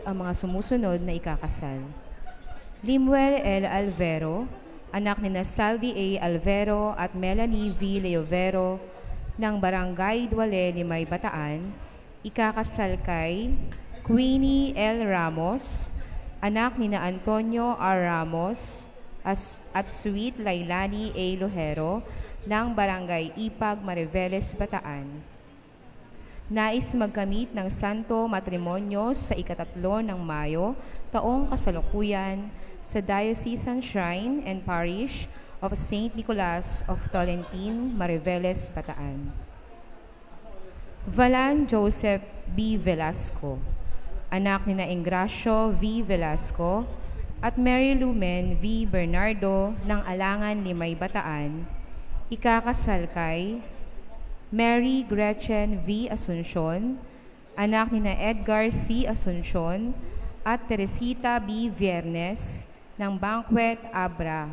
ang mga sumusunod na ikakasal. Limuel L. Alvero, anak ni Saldi A. Alvero at Melanie V. Leovero ng Barangay Duale, Limay, Bataan, ikakasal kay Queenie L. Ramos, anak ni Antonio R. Ramos at Sweet Lailani A. Lojero ng Barangay Ipag, Mariveles, Bataan. Nais magkamit ng santo matrimonyo sa ika-3 ng Mayo, taong kasalukuyan, sa Diocesan Shrine and Parish of St. Nicholas of Tolentine, Mariveles, Bataan. Valan Joseph B. Velasco, anak ni Ingracio V. Velasco at Mary Lumen V. Bernardo ng Alangan, Limay, Bataan, ikakasal kay Mary Gretchen V. Asuncion, anak ni Edgar C. Asuncion at Teresita B. Viernes ng Banquet Abra.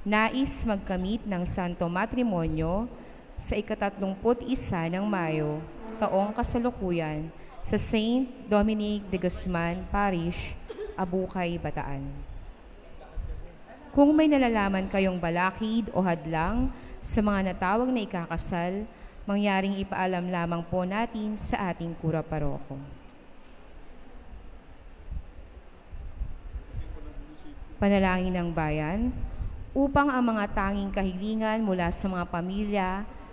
Nais magkamit ng santo matrimonyo sa ika-31 ng Mayo, taong kasalukuyan, sa St. Dominic de Guzman Parish, Abukay, Bataan. Kung may nalalaman kayong balakid o hadlang sa mga natawag na ikakasal, mangyaring ipaalam lamang po natin sa ating kura paroko. Panalangin ng bayan, upang ang mga tanging kahilingan mula sa mga pamilya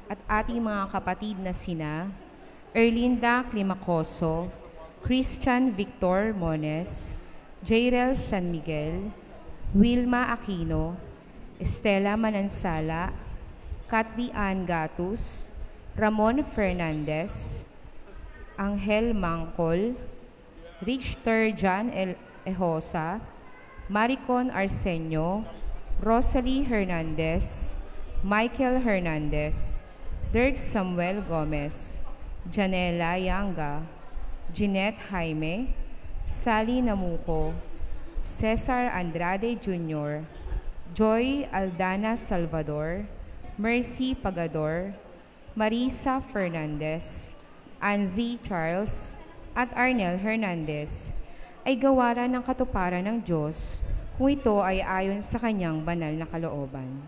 at ating mga kapatid na sina Erlinda Climacoso, Christian Victor Mones, Jairel San Miguel, Wilma Aquino, Estela Manansala, Katri Ann Gatus, Ramon Fernandez, Angel Mangkol, Richter John Ejosa, Maricon Arsenio, Rosalie Hernandez, Michael Hernandez, Dirk Samuel Gomez, Janela Yanga, Jeanette Jaime, Sally Namuco, Cesar Andrade Jr., Joy Aldana Salvador, Mercy Pagador, Marisa Fernandez, Anzi Charles, at Arnel Hernandez ay gawaran ng katuparan ng Diyos kung ito ay ayon sa kanyang banal na kalooban.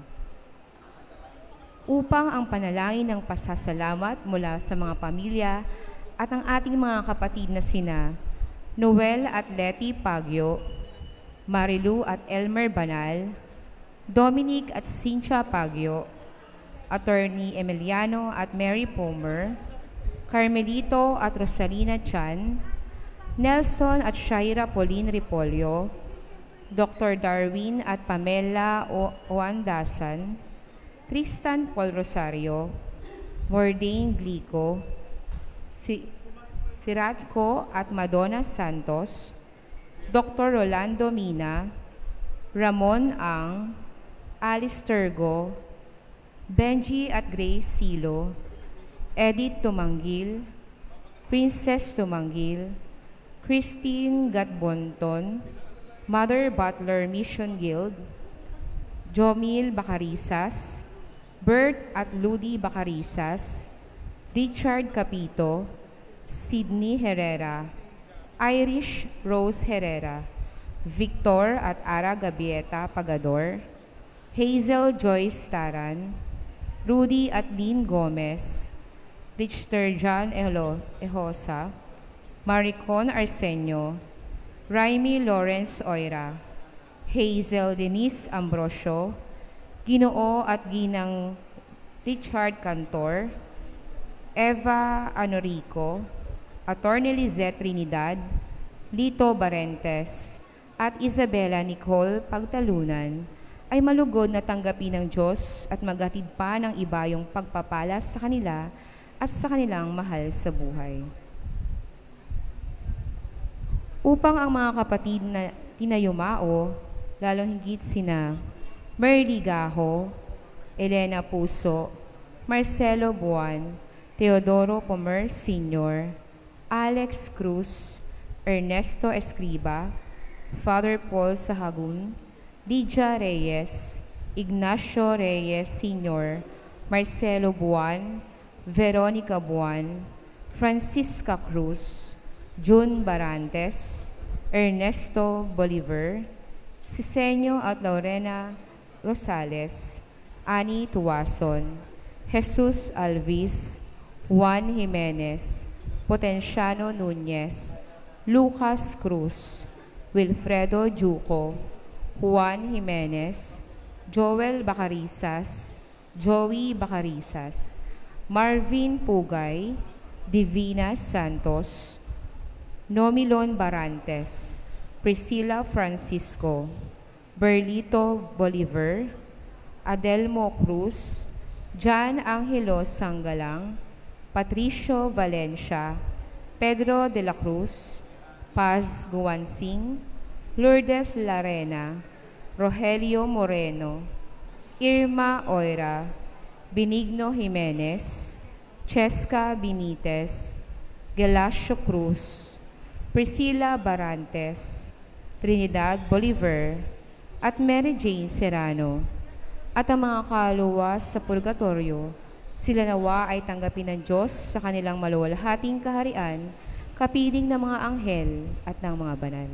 Upang ang panalangin ng pasasalamat mula sa mga pamilya at ang ating mga kapatid na sina Noel at Letty Pagyo, Marilu at Elmer Banal, Dominic at Cynthia Pagyo, Attorney Emiliano at Mary Palmer, Carmelito at Rosalina Chan, Nelson at Shaira Pauline Ripolio, Dr. Darwin at Pamela Oandasan, Tristan Paul Rosario, Mordain Glico, Siratko at Madonna Santos, Dr. Rolando Mina, Ramon Ang, Alice Turgo, Benji at Grace Silo, Edith Tumanggil, Princess Tumanggil, Christine Gatbonton, Mother Butler Mission Guild, Jomil Bacarisas, Bert at Ludi Bacarisas, Richard Capito, Sydney Herrera, Irish Rose Herrera, Victor at Ara Gabieta Pagador, Hazel Joyce Taran, Rudy at Lynn Gomez, Richter John Ejosa, Maricon Arsenio, Raimi Lawrence Oira, Hazel Denise Ambrosio, Ginoo at Ginang Richard Cantor, Eva Anorico, Attorney Lizette Trinidad, Lito Barentes, at Isabella Nicole Pagtalunan ay malugod na tanggapin ng Diyos at maghatid pa ng ibayong pagpapala sa kanila at sa kanilang mahal sa buhay. Upang ang mga kapatid na tinayumao, lalong higit sina Merly Gaho, Elena Puso, Marcelo Buan, Teodoro Pomer Sr., Alex Cruz, Ernesto Escriba, Father Paul Sahagun, Lydia Reyes, Ignacio Reyes Sr., Marcelo Buan, Veronica Buan, Francisca Cruz, June Barantes, Ernesto Bolivar, Sisenio at Lorena Rosales, Ani Tuwason, Jesus Alvis, Juan Jimenez, Potenciano Nunez, Lucas Cruz, Wilfredo Juco, Juan Jimenez, Joel Bacarisas, Joey Bacarisas, Marvin Pugay, Divina Santos, Nomilon Barantes, Priscilla Francisco, Berlito Bolivar, Adelmo Cruz, Jan Angelo Sanggalang, Patricio Valencia, Pedro de la Cruz, Paz Guansing, Lourdes Larena, Rogelio Moreno, Irma Oira, Benigno Jimenez, Cheska Benitez, Gelasio Cruz, Priscilla Barantes, Trinidad Bolivar, at Mary Jane Serrano. At ang mga kaluwas sa purgatorio, sila nawa ay tanggapin ng Diyos sa kanilang maluwalhating kaharian, kapiling ng mga anghel at ng mga banal.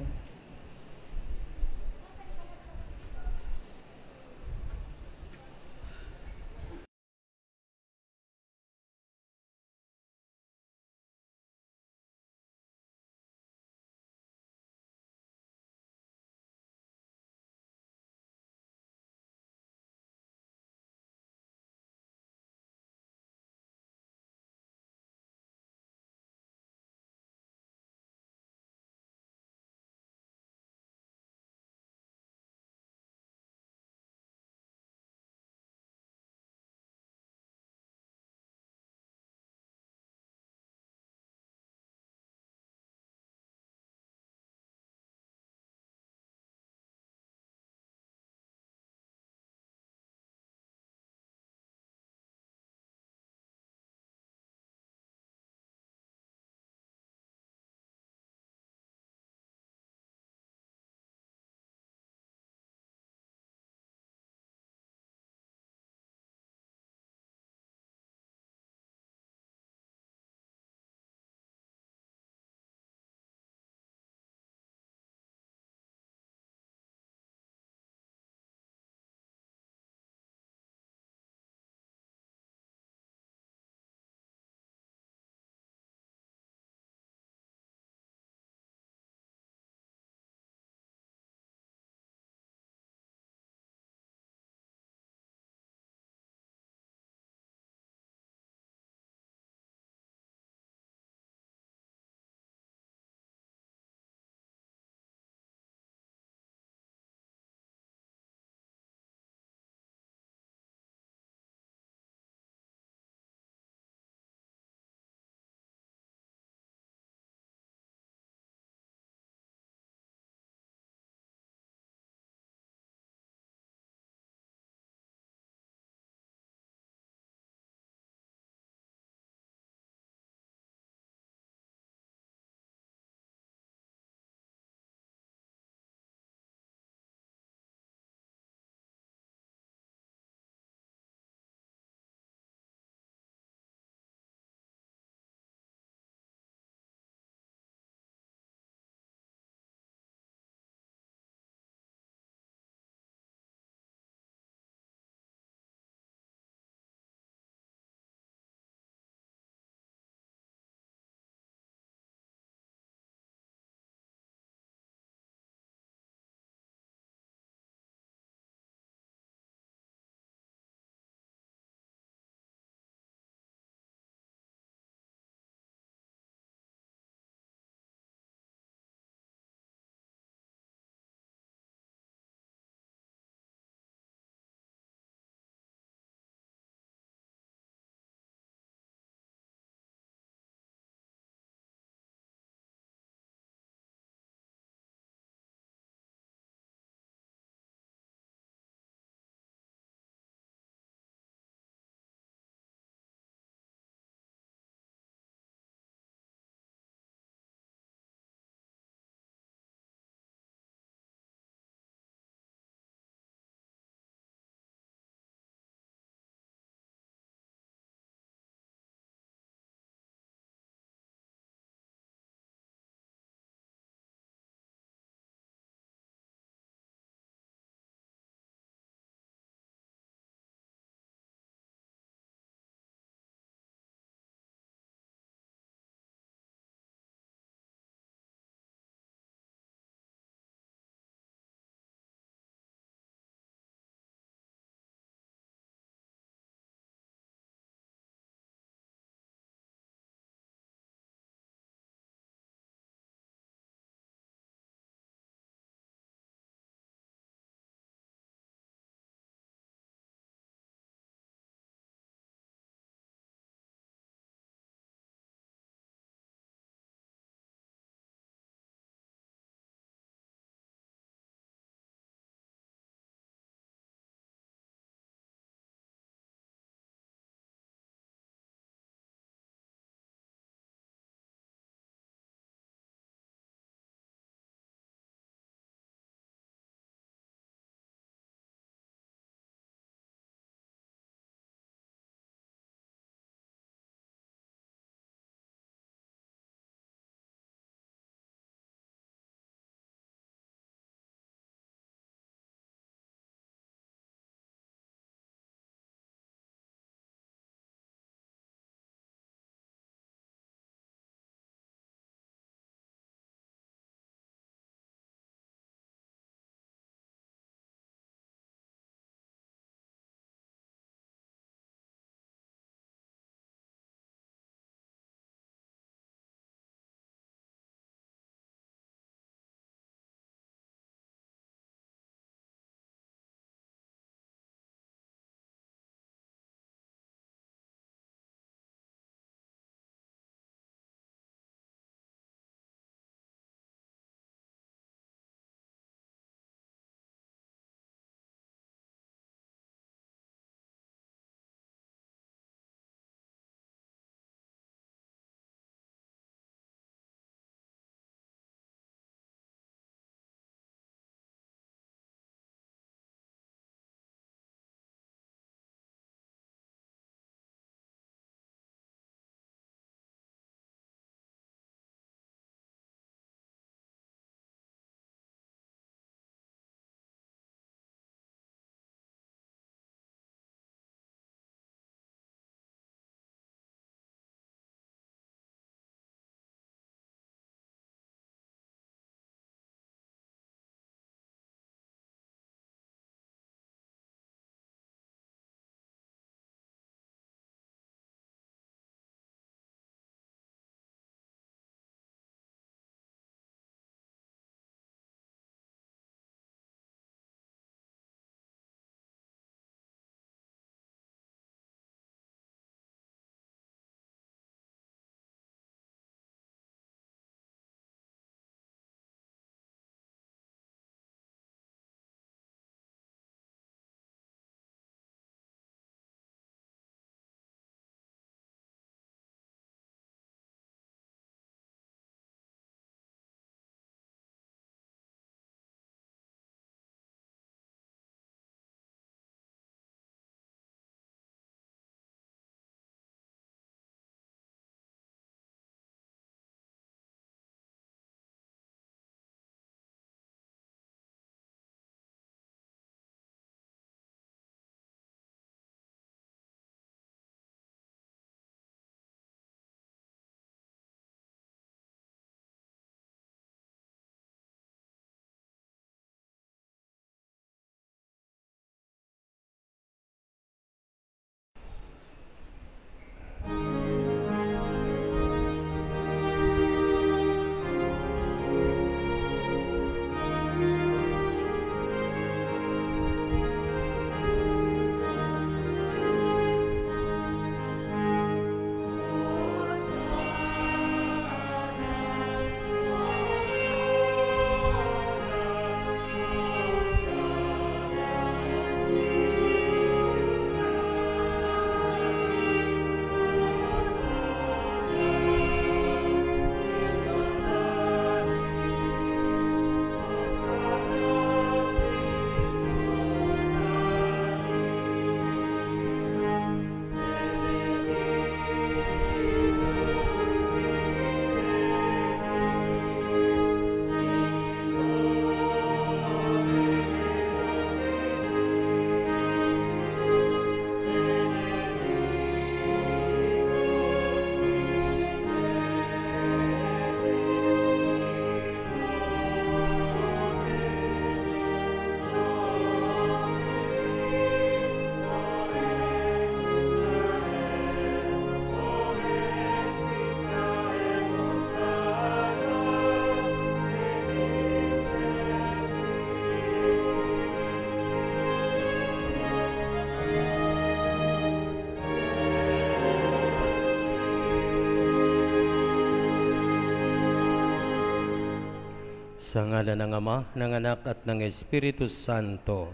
Sa ngalan ng Ama, ng Anak at ng Espiritu Santo.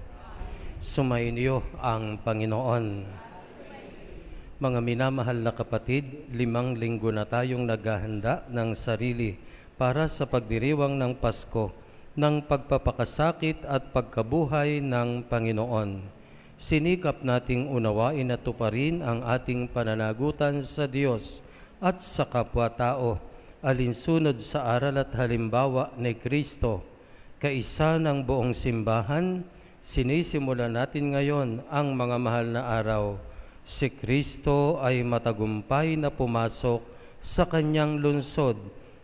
Sumainyo ang Panginoon. Mga minamahal na kapatid, 5 linggo na tayong naghahanda ng sarili para sa pagdiriwang ng Pasko, ng pagpapakasakit at pagkabuhay ng Panginoon. Sinikap nating unawain at tuparin ang ating pananagutan sa Diyos at sa kapwa-tao, alinsunod sa aral at halimbawa ni Kristo. Kaisa ng buong simbahan, sinisimulan natin ngayon ang mga mahal na araw. Si Kristo ay matagumpay na pumasok sa kanyang lungsod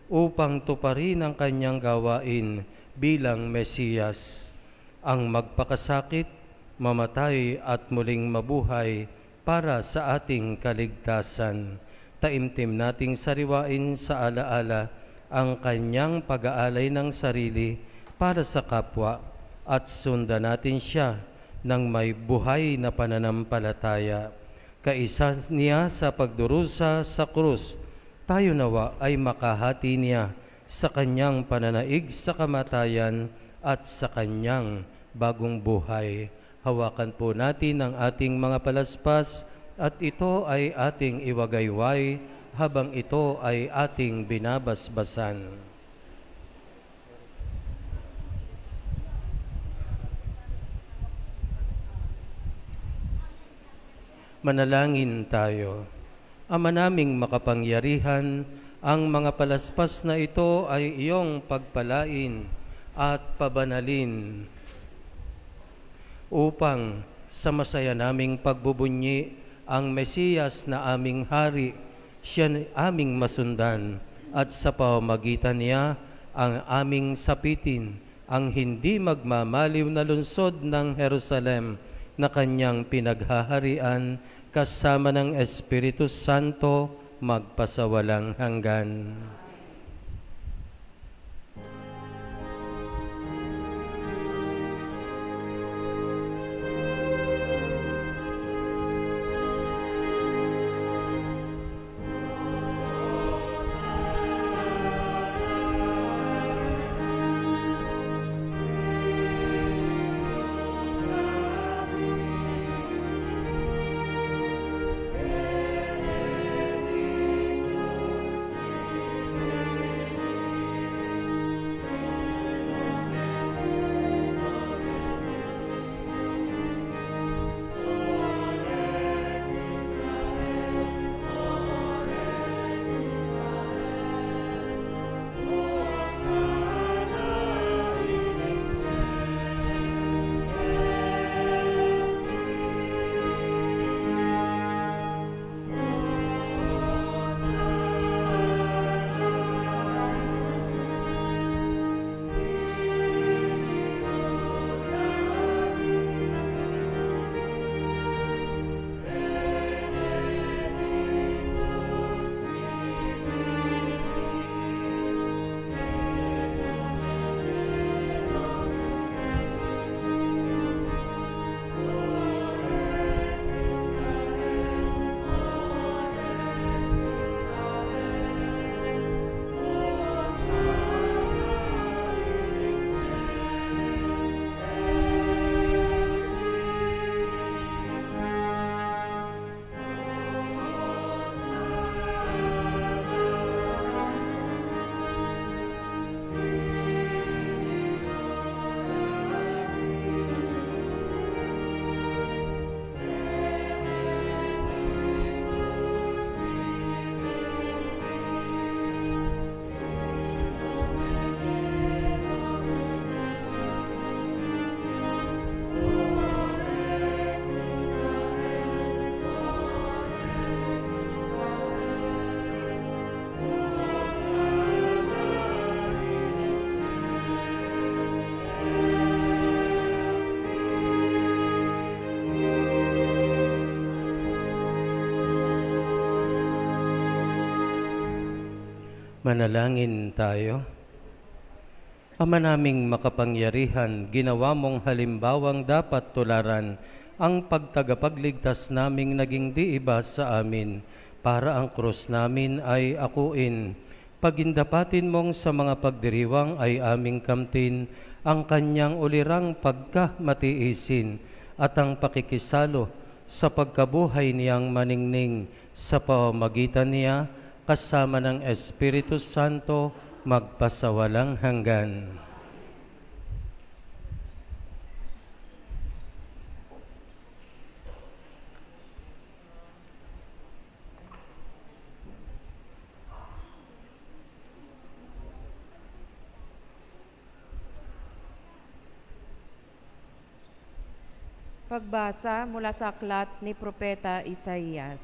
upang tuparin ang kanyang gawain bilang Mesiyas, ang magpakasakit, mamatay at muling mabuhay para sa ating kaligtasan. Taimtim nating sariwain sa alaala ang kanyang pag-aalay ng sarili para sa kapwa at sundan natin siya ng may buhay na pananampalataya. Kaisa niya sa pagdurusa sa krus, tayo nawa ay makahati niya sa kanyang pananaig sa kamatayan at sa kanyang bagong buhay. Hawakan po natin ang ating mga palaspas at ito ay ating iwagayway habang ito ay ating binabasbasan. Manalangin tayo. Ama naming makapangyarihan, ang mga palaspas na ito ay iyong pagpalain at pabanalin upang sa masaya naming pagbubunyi ang Mesiyas na aming hari, siya aming masundan, at sa pamamagitan niya ang aming sapitin, ang hindi magmamaliw na lungsod ng Jerusalem na kanyang pinaghaharian kasama ng Espiritu Santo magpasawalang hanggan. Manalangin tayo. Ama naming makapangyarihan, ginawa mong halimbawang dapat tularan ang pagtagapagligtas naming naging diiba sa amin, para ang krus namin ay akuin. Pagindapatin mong sa mga pagdiriwang ay aming kamtin ang kanyang ulirang pagkamatiisin at ang pakikisalo sa pagkabuhay niyang maningning sa pamamagitan niya kasama ng Espiritu Santo magpasawalang hanggan. Pagbasa mula sa aklat ni Propeta Isaías.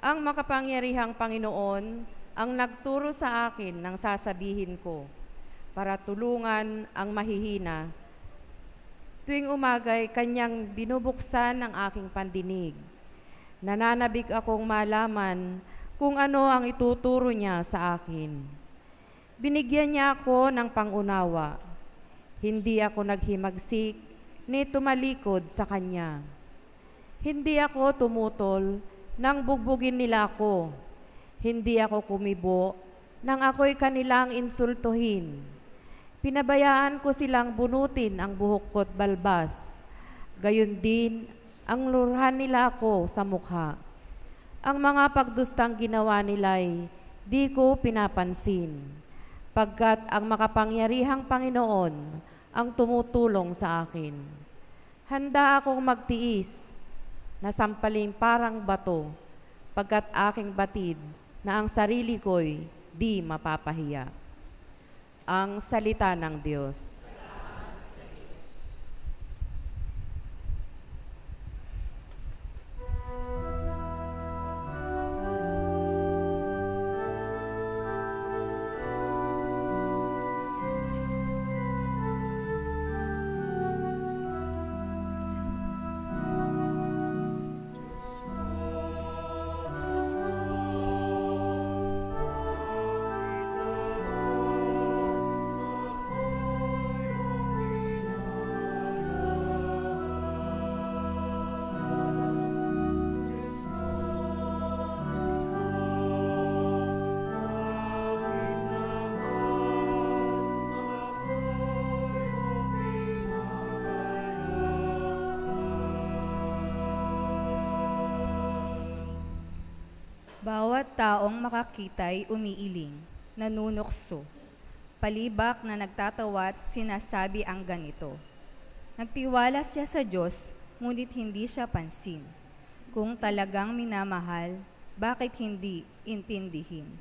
Ang makapangyarihang Panginoon ang nagturo sa akin ng sasabihin ko para tulungan ang mahihina. Tuwing umagay, kanyang binubuksan ang aking pandinig. Nananabik akong malaman kung ano ang ituturo niya sa akin. Binigyan niya ako ng pangunawa. Hindi ako naghimagsik ni tumalikod sa kanya. Hindi ako tumutol nang bugbugin nila ako. Hindi ako kumibo nang ako'y kanilang insultuhin. Pinabayaan ko silang bunutin ang buhok ko't balbas. Gayon din ang lurhan nila ako sa mukha. Ang mga pagdustang ginawa nila'y di ko pinapansin, pagkat ang makapangyarihang Panginoon ang tumutulong sa akin. Handa akong magtiis na sampaling parang bato, pagkat aking batid na ang sarili ko'y di mapapahiya. Ang salita ng Diyos. Bawat taong makakita'y umiiling, nanunukso. Palibak na nagtatawa't sinasabi ang ganito. Nagtiwala siya sa Diyos, ngunit hindi siya pansin. Kung talagang minamahal, bakit hindi intindihin?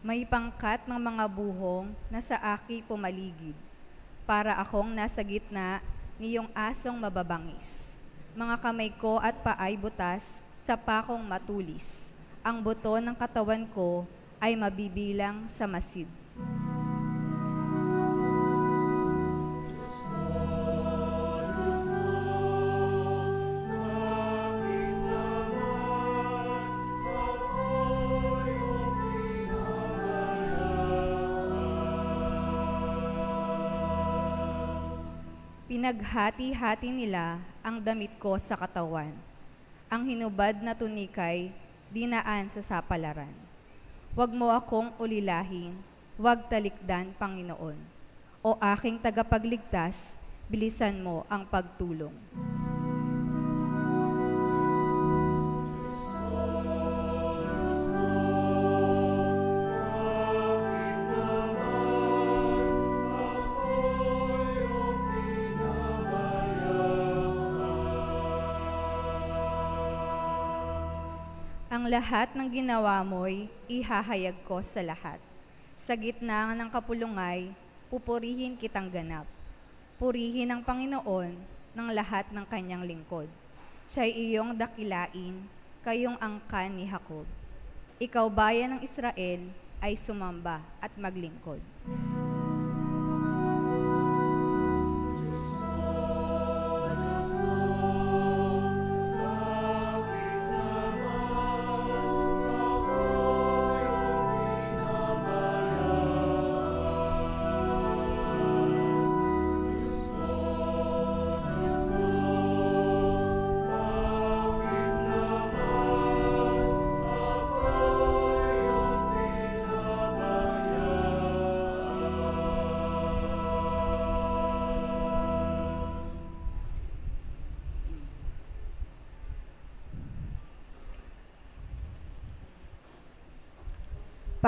May pangkat ng mga buhong na sa aki pumaligid, para akong nasa gitna niyong asong mababangis. Mga kamay ko at paay butas sa pakong matulis. Ang buto ng katawan ko ay mabibilang sa masid. Pinaghati-hati nila ang damit ko sa katawan. Ang hinubad na tunikay dinaan sa sapalaran. Huwag mo akong ulilahin, huwag talikdan, Panginoon. O aking tagapagligtas, bilisan mo ang pagtulong. Ang lahat ng ginawa mo'y ihahayag ko sa lahat. Sa gitna ng kapulungay, pupurihin kitang ganap. Purihin ang Panginoon ng lahat ng kanyang lingkod. Siya'y iyong dakilain, kayong angkan ni Jacob. Ikaw, bayan ng Israel, ay sumamba at maglingkod.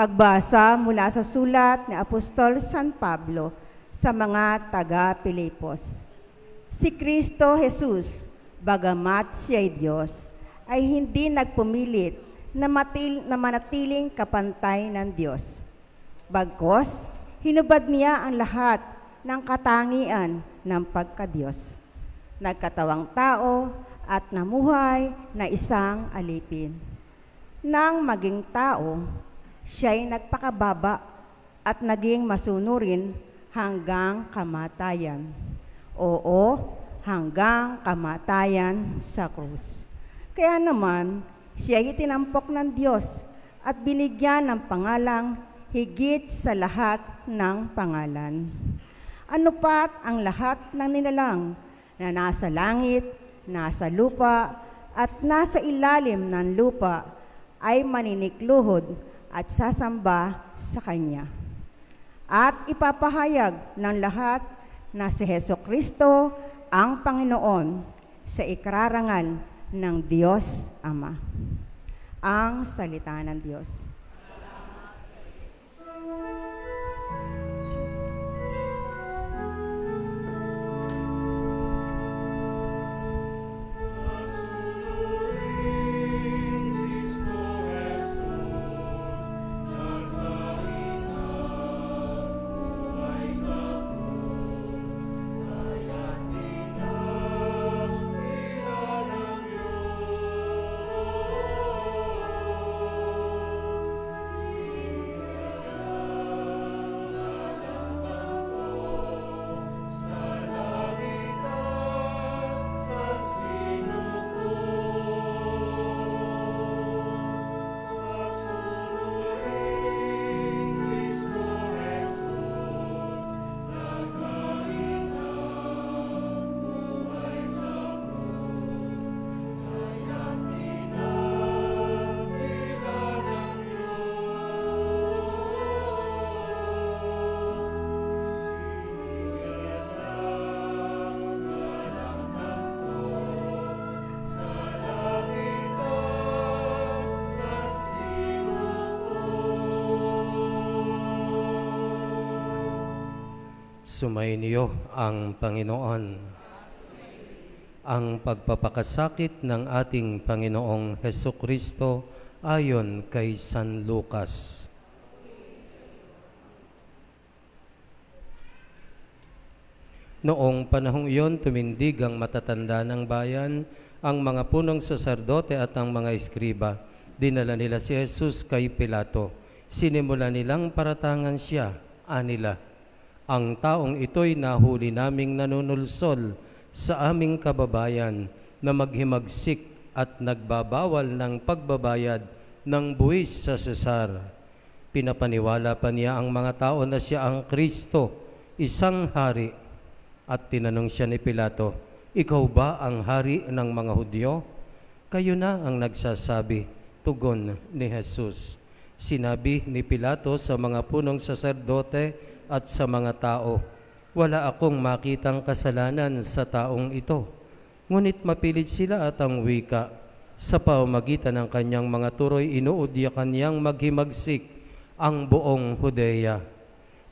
Pagbasa mula sa sulat ni Apostol San Pablo sa mga taga-Pilipos. Si Kristo Jesus, bagamat siya'y Diyos, ay hindi nagpumilit na manatiling kapantay ng Diyos. Bagkus, hinubad niya ang lahat ng katangian ng pagka-Diyos. Nagkatawang tao at namuhay na isang alipin. Nang maging tao, siya'y nagpakababa at naging masunurin hanggang kamatayan. Oo, hanggang kamatayan sa krus. Kaya naman, siya'y itinampok ng Diyos at binigyan ng pangalang higit sa lahat ng pangalan. Ano pat ang lahat ng nilalang na nasa langit, nasa lupa, at nasa ilalim ng lupa ay maninikluhod at sasamba sa Kanya. At ipapahayag ng lahat na si Hesukristo ang Panginoon sa ikrarangal ng Diyos Ama. Ang salita ng Diyos. Sumainyo ang Panginoon. Ang pagpapakasakit ng ating Panginoong Hesukristo ayon kay San Lucas. Noong panahong iyon, tumindig ang matatanda ng bayan, ang mga punong saserdote at ang mga eskriba. Dinala nila si Jesus kay Pilato. Sinimula nilang paratangan siya, anila. Ang taong ito'y nahuli naming nanunulsol sa aming kababayan na maghimagsik at nagbabawal ng pagbabayad ng buwis sa Cesar. Pinapaniwala pa niya ang mga tao na siya ang Kristo, isang hari. At tinanong siya ni Pilato, ikaw ba ang hari ng mga Hudyo? Kayo na ang nagsasabi, tugon ni Jesus. Sinabi ni Pilato sa mga punong saserdote at sa mga tao, wala akong makitang kasalanan sa taong ito. Ngunit mapilit sila at ang wika. Sa pamamagitan ng kanyang mga turoy, inuudyakan niyang maghimagsik ang buong Hudeya.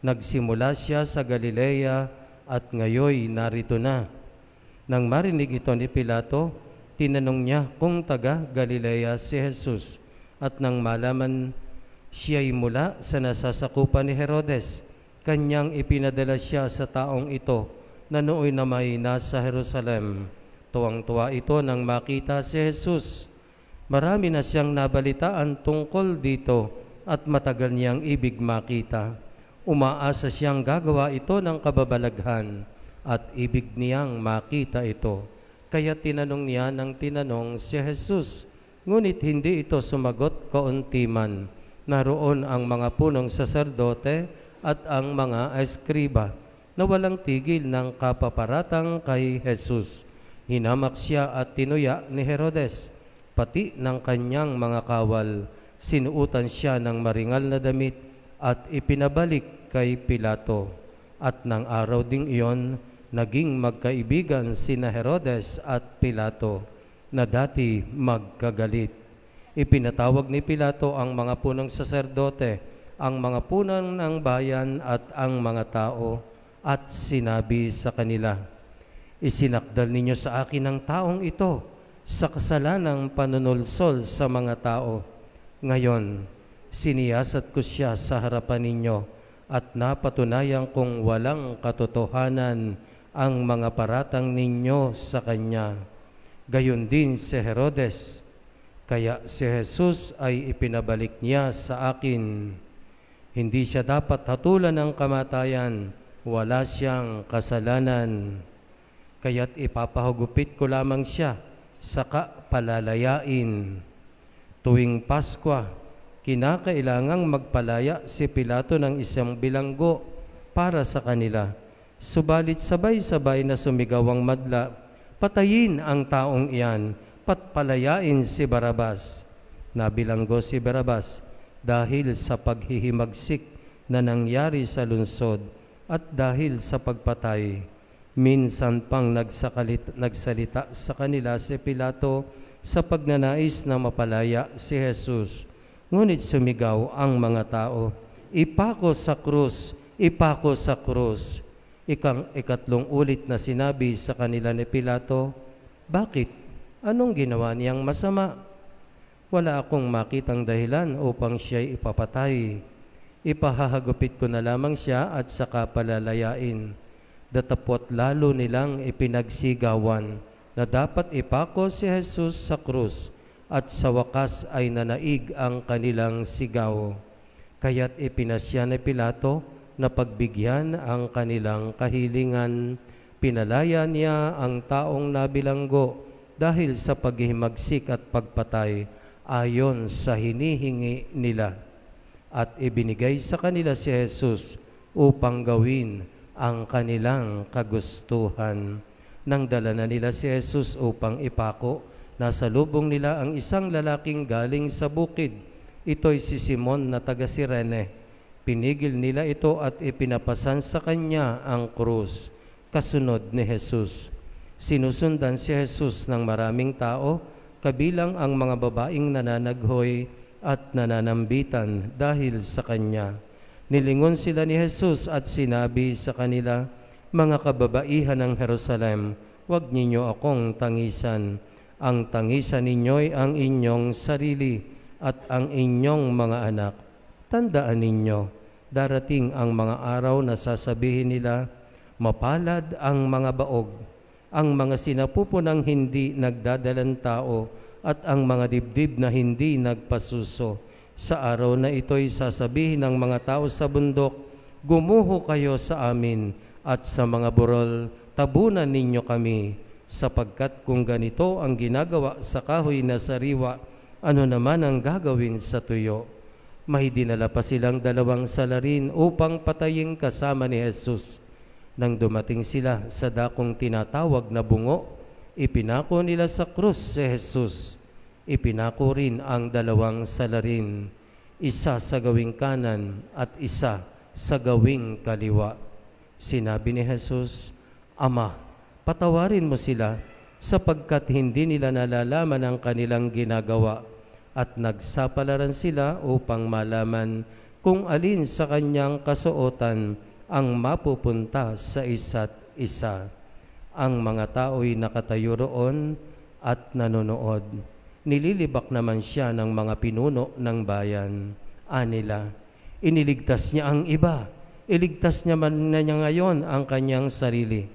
Nagsimula siya sa Galilea at ngayoy narito na. Nang marinig ito ni Pilato, tinanong niya kung taga Galilea si Jesus. At nang malaman siya'y mula sa nasasakupan ni Herodes, kanyang ipinadala siya sa taong ito na nooy na may nasa Jerusalem. Tuwang-tuwa ito nang makita si Jesus. Marami na siyang nabalitaan tungkol dito at matagal niyang ibig makita. Umaasa siyang gagawa ito ng kababalaghan at ibig niyang makita ito. Kaya tinanong niya ng tinanong si Jesus. Ngunit hindi ito sumagot kaunti man. Naroon ang mga punong saserdote at ang mga eskriba na walang tigil ng kapaparatang kay Jesus. Hinamak siya at tinuya ni Herodes, pati ng kanyang mga kawal. Sinuutan siya ng maringal na damit at ipinabalik kay Pilato. At ng araw ding iyon, naging magkaibigan sina Herodes at Pilato na dati magkagalit. Ipinatawag ni Pilato ang mga punong saserdote ang mga punan ng bayan at ang mga tao at sinabi sa kanila, "Isinakdal ninyo sa akin ang taong ito sa kasalanang panunulsol sa mga tao. Ngayon, siniyasat ko siya sa harapan ninyo at napatunayan kong walang katotohanan ang mga paratang ninyo sa kanya. Gayon din si Herodes, kaya si Jesus ay ipinabalik niya sa akin. Hindi siya dapat hatulan ng kamatayan, wala siyang kasalanan. Kaya't ipapahagupit ko lamang siya, saka palalayain." Tuwing Paskwa, kinakailangang magpalaya si Pilato ng isang bilanggo para sa kanila. Subalit sabay-sabay na sumigaw ang madla, "Patayin ang taong iyan, patpalayain si Barabas." Nabilanggo si Barabas dahil sa paghihimagsik na nangyari sa lungsod at dahil sa pagpatay. Minsan pang nagsalita sa kanila si Pilato sa pagnanais na mapalaya si Jesus. Ngunit sumigaw ang mga tao, "Ipako sa krus! Ipako sa krus!" Ikatlong ulit na sinabi sa kanila ni Pilato, "Bakit? Anong ginawa niyang masama? Wala akong makitang dahilan upang siya'y ipapatay. Ipahahagupit ko na lamang siya at saka palalayain." Datapot lalo nilang ipinagsigawan na dapat ipako si Jesus sa krus, at sa wakas ay nanaig ang kanilang sigaw. Kaya't ipinasya ni Pilato na pagbigyan ang kanilang kahilingan. Pinalaya niya ang taong nabilanggo dahil sa paghihimagsik at pagpatay ayon sa hinihingi nila. At ibinigay sa kanila si Jesus upang gawin ang kanilang kagustuhan. Nang dala na nila si Jesus upang ipako, nasa lubong nila ang isang lalaking galing sa bukid. Ito'y si Simon na taga Cirene. Pinigil nila ito at ipinapasan sa kanya ang krus, kasunod ni Jesus. Sinusundan si Jesus ng maraming tao, kabilang ang mga babaeng nananaghoy at nananambitan dahil sa kanya. Nilingon sila ni Jesus at sinabi sa kanila, "Mga kababaihan ng Jerusalem, huwag ninyo akong tangisan. Ang tangisan ninyo'y ang inyong sarili at ang inyong mga anak. Tandaan ninyo, darating ang mga araw na sasabihin nila, mapalad ang mga baog, ang mga sinapupunang hindi nagdadalang tao, at ang mga dibdib na hindi nagpasuso. Sa araw na ito'y sasabihin ng mga tao sa bundok, gumuho kayo sa amin, at sa mga burol, tabunan ninyo kami, sapagkat kung ganito ang ginagawa sa kahoy na sariwa, ano naman ang gagawin sa tuyo?" May dinala pa silang 2 salarin upang patayin kasama ni Jesus. Nang dumating sila sa dakong tinatawag na bungo, ipinako nila sa krus si Jesus. Ipinako rin ang 2 salarin, isa sa gawing kanan at isa sa gawing kaliwa. Sinabi ni Jesus, "Ama, patawarin mo sila sapagkat hindi nila nalalaman ang kanilang ginagawa." At nagsapalaran sila upang malaman kung alin sa kanyang kasuotan ang mapupunta sa isa't isa. Ang mga tao'y nakatayo roon at nanonood. Nililibak naman siya ng mga pinuno ng bayan. Anila, iniligtas niya ang iba. Iligtas niya man na niya ngayon ang kanyang sarili.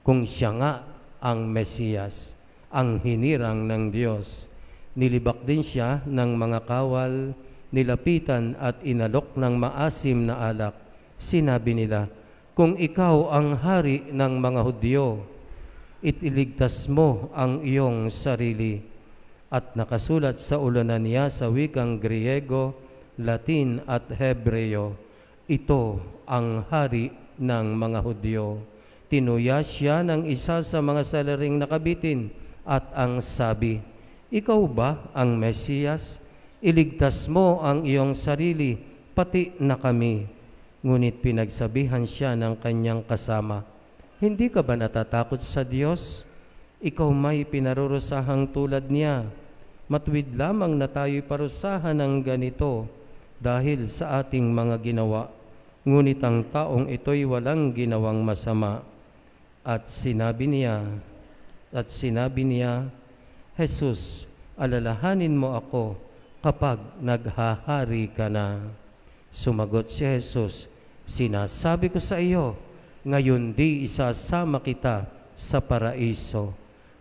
Kung siya nga ang Mesiyas, ang hinirang ng Diyos. Nilibak din siya ng mga kawal, nilapitan at inalok ng maasim na alak. Sinabi nila, "Kung ikaw ang hari ng mga Hudyo, itiligtas mo ang iyong sarili." At nakasulat sa ulanan niya sa wikang Griego, Latin at Hebreo, "Ito ang hari ng mga Hudyo." Tinuya siya ng isa sa mga salaring nakabitin at ang sabi, "Ikaw ba ang Mesiyas? Iligtas mo ang iyong sarili, pati na kami." Ngunit pinagsabihan siya ng kanyang kasama, "Hindi ka ba natatakot sa Diyos? Ikaw may pinarurusahang tulad niya. Matuwid lamang na tayo'y parusahan ng ganito. dahil sa ating mga ginawa. Ngunit ang taong ito'y walang ginawang masama. At sinabi niya, Jesus, alalahanin mo ako kapag naghahari ka na. Sumagot si Jesus, sinasabi ko sa iyo, ngayon di isasama kita sa paraiso.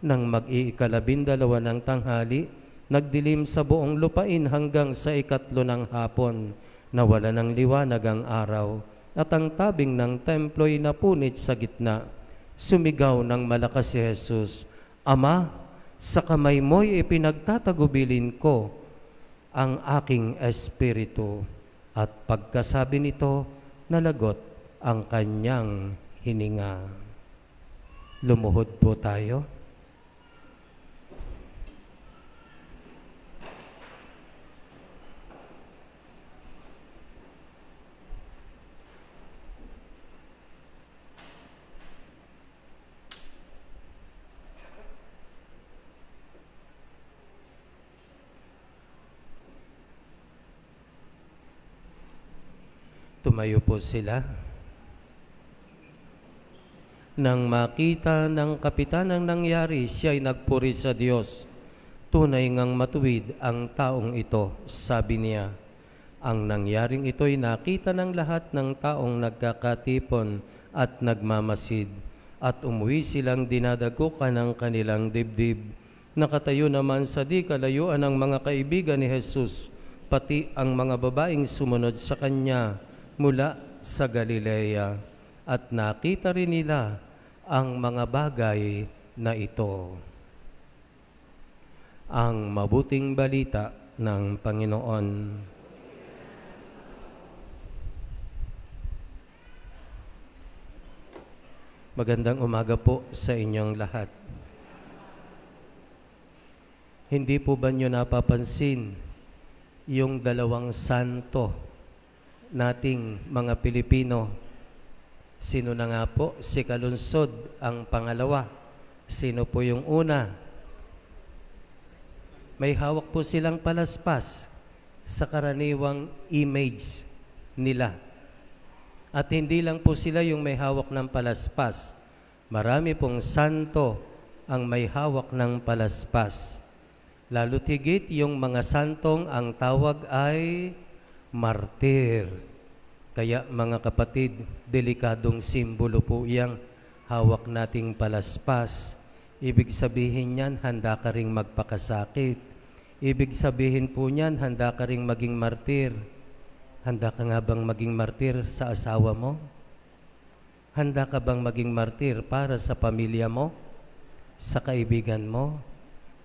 Nang mag-iikalabindalawa ng tanghali, nagdilim sa buong lupain hanggang sa 3 ng hapon. Nawala ng liwanag ang araw, at ang tabing ng templo'y napunit sa gitna. Sumigaw ng malakas si Jesus, Ama, sa kamay mo'y ipinagtatagubilin ko ang aking espiritu. At pagkasabi nito, nalagot ang kanyang hininga. Lumuhod po tayo. Tumayo po sila. Nang makita ng kapitan ang nangyari, siya'y nagpuri sa Diyos. Tunay ngang matuwid ang taong ito, sabi niya. Ang nangyaring ito'y nakita ng lahat ng taong nagkakatipon at nagmamasid, at umuwi silang dinadagukan ng kanilang dibdib. Nakatayo naman sa di kalayuan ang mga kaibigan ni Jesus, pati ang mga babaeng sumunod sa kanya mula sa Galilea, at nakita rin nila ang mga bagay na ito. Ang mabuting balita ng Panginoon. Magandang umaga po sa inyong lahat. Hindi po ba nyo napapansin yung dalawang santo nating mga Pilipino? Sino na nga po? Si Kalunsod ang pangalawa. Sino po yung una? May hawak po silang palaspas sa karaniwang image nila. At hindi lang po sila yung may hawak ng palaspas. Marami pong santo ang may hawak ng palaspas. Lalo tigit yung mga santong ang tawag ay martir. Kaya mga kapatid, delikadong simbolo po iyang hawak nating palaspas. Ibig sabihin niyan, handa ka ring magpakasakit. Ibig sabihin po niyan, handa ka ring maging martir. Handa ka nga bang maging martir sa asawa mo? Handa ka bang maging martir para sa pamilya mo? Sa kaibigan mo?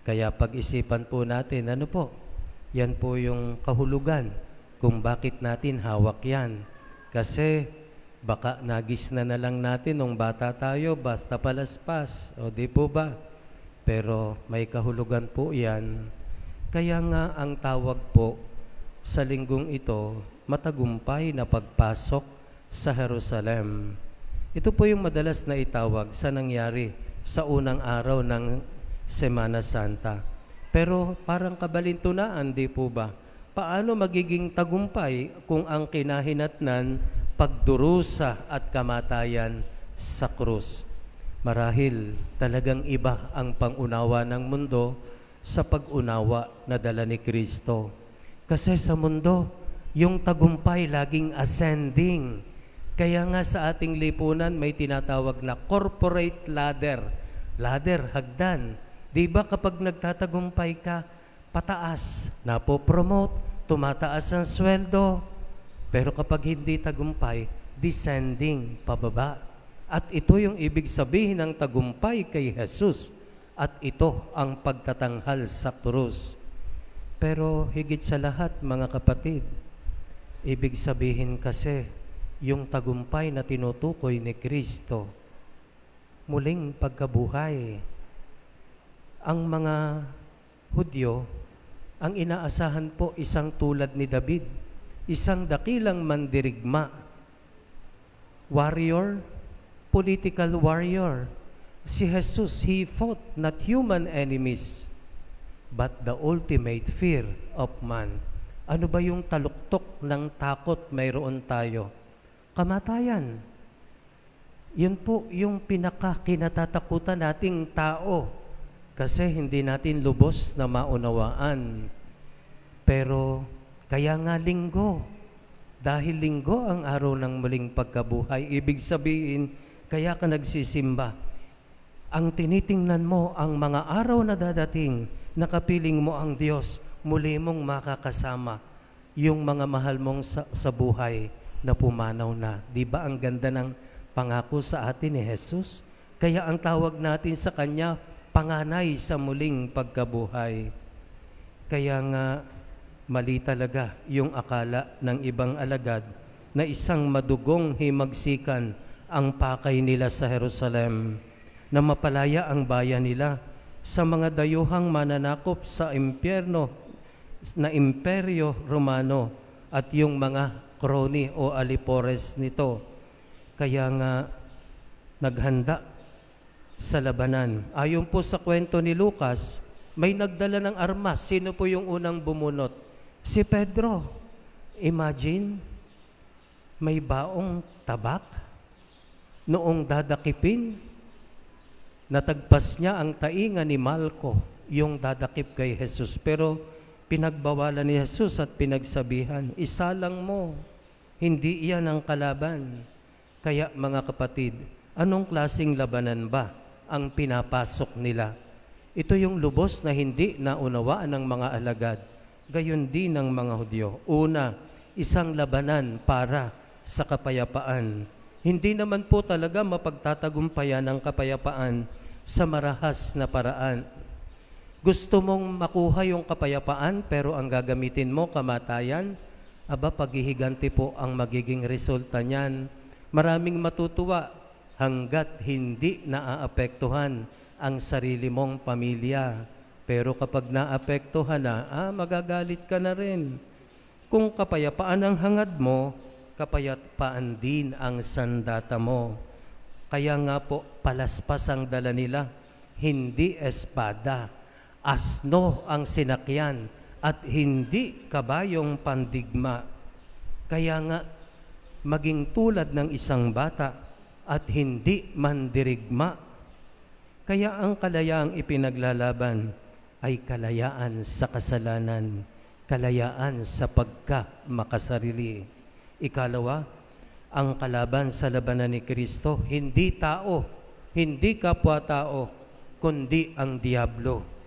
Kaya pag-isipan po natin, ano po? Yan po yung kahulugan kung bakit natin hawak yan. Kasi baka nagis na lang natin nung bata tayo, basta palaspas. O di po ba? Pero may kahulugan po yan. Kaya nga ang tawag po sa linggong ito, matagumpay na pagpasok sa Jerusalem. Ito po yung madalas na itawag sa nangyari sa unang araw ng Semana Santa. Pero parang kabalintunaan, di po ba? Paano magiging tagumpay kung ang kinahinatnan pagdurusa at kamatayan sa krus? Marahil talagang iba ang pangunawa ng mundo sa pag-unawa na dala ni Kristo. Kasi sa mundo, yung tagumpay laging ascending. Kaya nga sa ating lipunan may tinatawag na corporate ladder. Ladder, hagdan. Di ba kapag nagtatagumpay ka, pataas, napopromote, tumataas ang sweldo. Pero kapag hindi tagumpay, descending, pababa. At ito yung ibig sabihin ng tagumpay kay Jesus. At ito ang pagtatanghal sa krus. Pero higit sa lahat, mga kapatid, ibig sabihin kasi yung tagumpay na tinutukoy ni Kristo, muling pagkabuhay. Ang mga Hudyo, ang inaasahan po isang tulad ni David, isang dakilang mandirigma, warrior, political warrior. Si Jesus, He fought not human enemies, but the ultimate fear of man. Ano ba yung taluktok ng takot mayroon tayo? Kamatayan. Yun po yung pinaka-kinatatakutan nating tao kasi hindi natin lubos na maunawaan. Pero kaya nga linggo. Dahil linggo ang araw ng muling pagkabuhay, ibig sabihin, kaya ka nagsisimba. Ang tinitingnan mo ang mga araw na dadating, nakapiling mo ang Diyos, muli mong makakasama yung mga mahal mong sa buhay na pumanaw na. Di ba ang ganda ng pangako sa atin ni Jesus? Kaya ang tawag natin sa Kanya, panganay sa muling pagkabuhay. Kaya nga, mali talaga yung akala ng ibang alagad na isang madugong himagsikan ang pakay nila sa Jerusalem, na mapalaya ang bayan nila sa mga dayuhang mananakop sa impyerno na Imperyo Romano at yung mga kroni o alipores nito. Kaya nga naghanda sa labanan. Ayon po sa kwento ni Lucas, may nagdala ng armas. Sino po yung unang bumunot? Si Pedro. Imagine, may baong tabak noong dadakipin. Natagpas niya ang tainga ni Malco, yung dadakip kay Jesus. Pero pinagbawalan ni Jesus at pinagsabihan, isalang mo, hindi iyan ang kalaban. Kaya mga kapatid, anong klaseng labanan ba ang pinapasok nila? Ito yung lubos na hindi naunawaan ng mga alagad. Gayon din ng mga Hudyo. Una, isang labanan para sa kapayapaan. Hindi naman po talaga mapagtatagumpayan ang kapayapaan sa marahas na paraan. Gusto mong makuha yung kapayapaan pero ang gagamitin mo kamatayan, aba paghihiganti po ang magiging resulta niyan. Maraming matutuwa hanggat hindi naaapektuhan ang sarili mong pamilya. Pero kapag naapektuhan na, magagalit ka na rin. Kung kapayapaan ang hangad mo, kapayapaan din ang sandata mo. Kaya nga po, palaspas ang dala nila, hindi espada. Asno ang sinakyan at hindi kabayong pandigma. Kaya nga, maging tulad ng isang bata at hindi mandirigma. Kaya ang kalayaang ipinaglalaban ay kalayaan sa kasalanan, kalayaan sa pagka-makasarili. Ikalawa, ang kalaban sa labanan ni Kristo, hindi tao, hindi kapwa-tao, kundi ang diablo.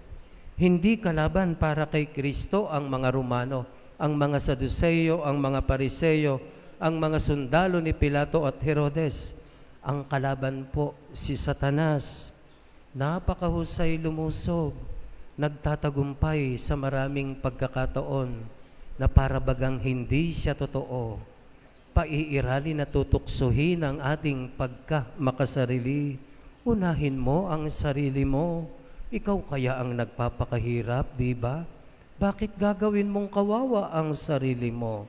Hindi kalaban para kay Kristo ang mga Romano, ang mga Saduceo, ang mga Pariseo, ang mga sundalo ni Pilato at Herodes. Ang kalaban po si Satanas. Napakahusay lumusob, nagtatagumpay sa maraming pagkakataon na para bagang hindi siya totoo. Paiirali na tutuksuhin ang ating pagka-makasarili. Unahin mo ang sarili mo. Ikaw kaya ang nagpapakahirap, di ba? Bakit gagawin mong kawawa ang sarili mo?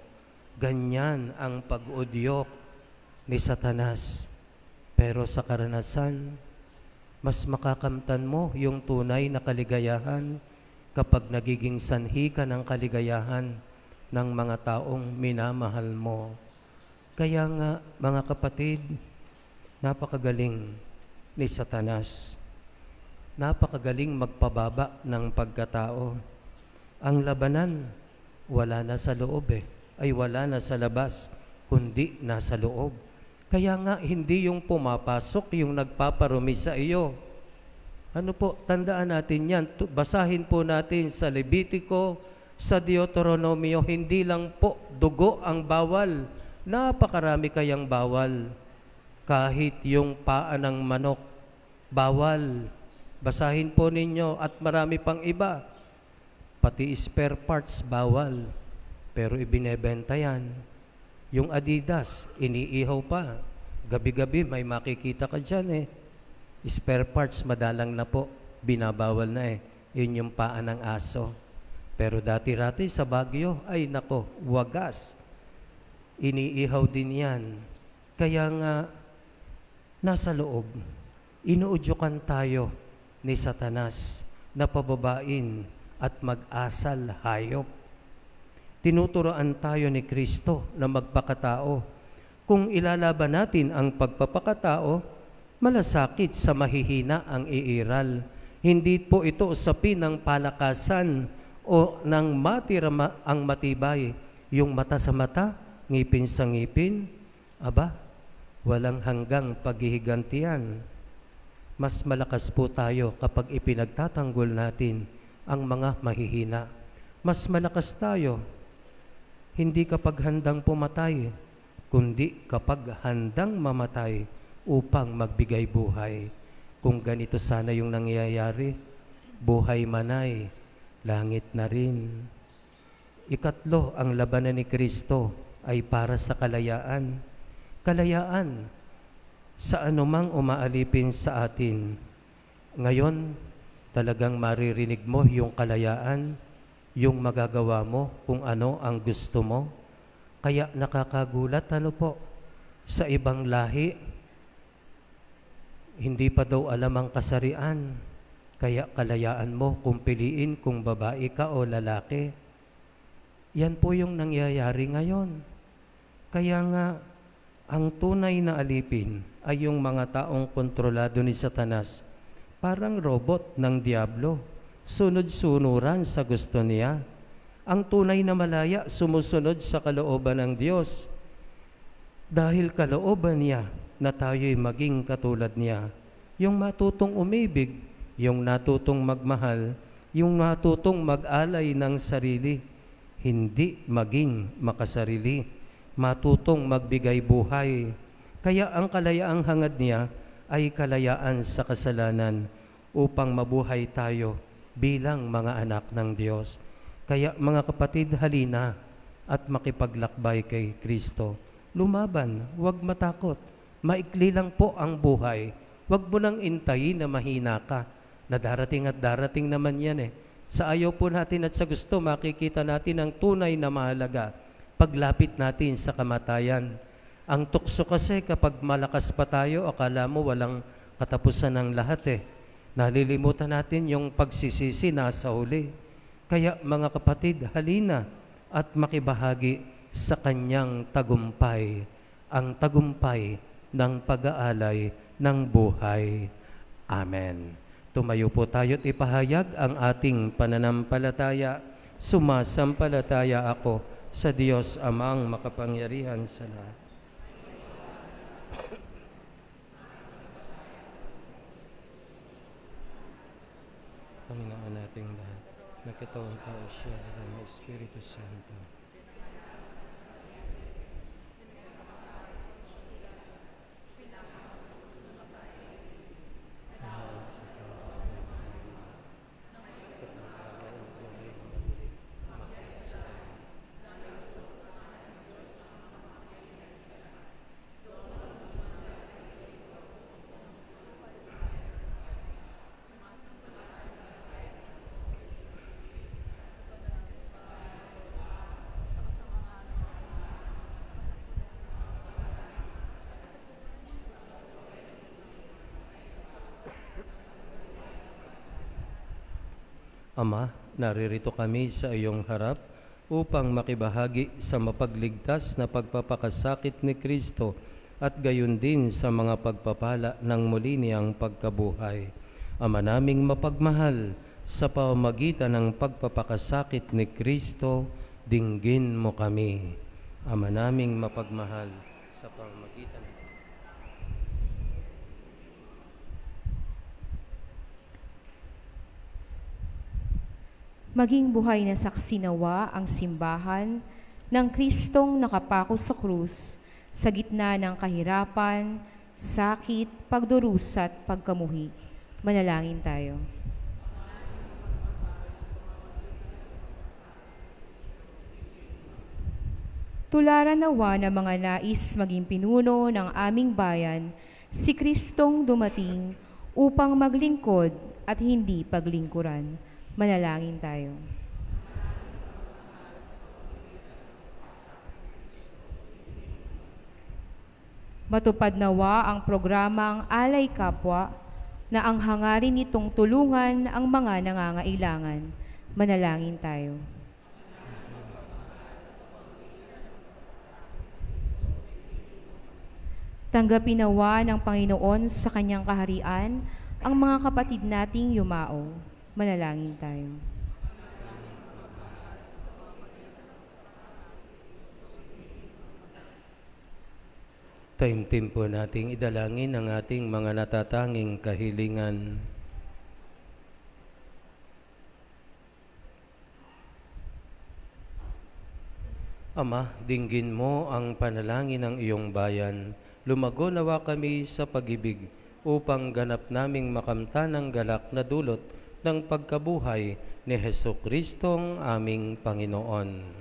Ganyan ang pag-udyok ni Satanas. Pero sa karanasan, mas makakamtan mo yung tunay na kaligayahan kapag nagiging sanhi ka ng kaligayahan ng mga taong minamahal mo. Kaya nga, mga kapatid, napakagaling ni Satanas. Napakagaling magpababa ng pagkatao. Ang labanan, wala na sa loob ay wala na sa labas, kundi nasa loob. Kaya nga, hindi yung pumapasok, yung nagpaparumi sa iyo. Ano po, tandaan natin yan. Basahin po natin sa Levitico, sa Deuteronomio, hindi lang po dugo ang bawal. Napakarami kayang bawal. Kahit yung paa ng manok, bawal. Basahin po ninyo at marami pang iba. Pati spare parts, bawal. Pero ibinebenta yan. Yung Adidas, iniihaw pa. Gabi-gabi may makikita ka dyan Spare parts, madalang na po. Binabawal na Yun yung paa ng aso. Pero dati-rati sa Baguio, ay nako, wagas. Iniihaw din yan. Kaya nga, nasa loob, inuudyukan tayo ni Satanas na pababain at mag-asal hayop. tinuturoan tayo ni Kristo na magpakatao. Kung ilalaban natin ang pagpapakatao, malasakit sa mahihina ang iiral. Hindi po ito usapin ng palakasan o ng matira ang matibay. Yung mata sa mata, ngipin sa ngipin, aba, walang hanggang paghihigantihan. Mas malakas po tayo kapag ipinagtatanggol natin ang mga mahihina. Mas malakas tayo, hindi kapag handang pumatay, kundi kapag handang mamatay upang magbigay buhay. Kung ganito sana yung nangyayari, buhay manay, langit na rin. Ikatlo, ang labanan ni Kristo ay para sa kalayaan. Kalayaan sa anumang umaalipin sa atin. Ngayon, talagang maririnig mo yung kalayaan, yung magagawa mo kung ano ang gusto mo. Kaya nakakagulat, sa ibang lahi, hindi pa daw alam ang kasarian. Kaya kalayaan mo kung piliin kung babae ka o lalaki. Yan po yung nangyayari ngayon. Kaya nga, ang tunay na alipin ay yung mga taong kontrolado ni Satanas. Parang robot ng Diablo, sunod-sunuran sa gusto niya. Ang tunay na malaya sumusunod sa kalooban ng Diyos. Dahil kalooban niya na tayo'y maging katulad niya. Yung matutong umibig, yung natutong magmahal, yung natutong mag-alay ng sarili, hindi maging makasarili, matutong magbigay buhay. Kaya ang kalayaang hangad niya ay kalayaan sa kasalanan upang mabuhay tayo bilang mga anak ng Diyos. Kaya mga kapatid, halina at makipaglakbay kay Kristo. Lumaban, huwag matakot. Maikli lang po ang buhay. Huwag mo nang intayin na mahina ka, na darating at darating naman yan Sa ayaw po natin at sa gusto, makikita natin ang tunay na mahalaga paglapit natin sa kamatayan. Ang tukso kasi kapag malakas pa tayo, akala mo walang katapusan ng lahat Nalilimutan natin yung pagsisisi nasa huli. Kaya mga kapatid, halina at makibahagi sa kanyang tagumpay, ang tagumpay ng pag-aalay ng buhay. Amen. Tumayo po tayo at ipahayag ang ating pananampalataya. Sumasampalataya ako sa Diyos Amang makapangyarihan sa lahat. Panginoon nating lahat, nagkatawang tao siya ng Espiritu Santo. Ama, naririto kami sa iyong harap upang makibahagi sa mapagligtas na pagpapakasakit ni Kristo at gayon din sa mga pagpapala ng muli niyang pagkabuhay. Ama naming mapagmahal, sa pamamagitan ng pagpapakasakit ni Kristo, dinggin mo kami. Ama naming mapagmahal, sa pamamagitan maging buhay na saksi nawa ang simbahan ng Kristong nakapako sa krus sa gitna ng kahirapan, sakit, pagdurusa at pagkamuhi. Manalangin tayo. Tularan nawa ng mga nais maging pinuno ng aming bayan, si Kristong dumating upang maglingkod at hindi paglingkuran. Manalangin tayo. Matupad nawa ang programang Alay Kapwa na ang hangarin nitong tulungan ang mga nangangailangan. Manalangin tayo. Tanggapin nawa ng Panginoon sa kanyang kaharian ang mga kapatid nating yumao. Manalangin tayo. Taimtim po nating idalangin ang ating mga natatanging kahilingan. Ama, dinggin mo ang panalangin ng iyong bayan. Lumago nawa kami sa pag-ibig upang ganap naming makamtan ang galak na dulot ng pagkabuhay ni Jesucristong aming Panginoon.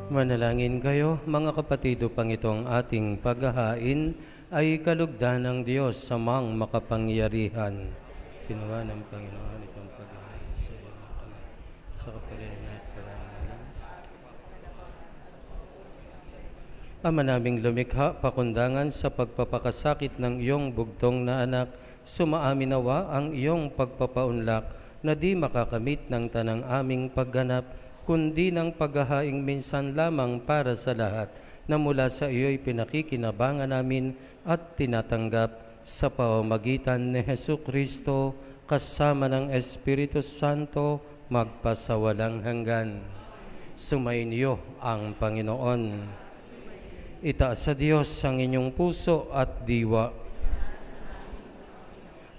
Manalangin kayo, mga kapatid, upang itong ating paghahain ay kalugdan ng Diyos sa mang makapangyarihan. Kinuha ng Panginoon itong paghahain sa iyo sa kapaligiran at karangalan. Ama naming lumikha, pakundangan sa pagpapakasakit ng iyong bugtong na anak, sumaamin nawa ang iyong pagpapaunlak na di makakamit ng tanang aming pagganap, kundi ng paghahaing minsan lamang para sa lahat na mula sa iyo'y pinakikinabangan namin at tinatanggap sa pamamagitan ni Jesucristo kasama ng Espiritu Santo magpasawalang hanggan. Sumainyo ang Panginoon. Itaas sa Diyos ang inyong puso at diwa.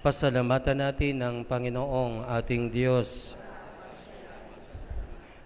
Pasalamatan natin ang Panginoong ating Diyos.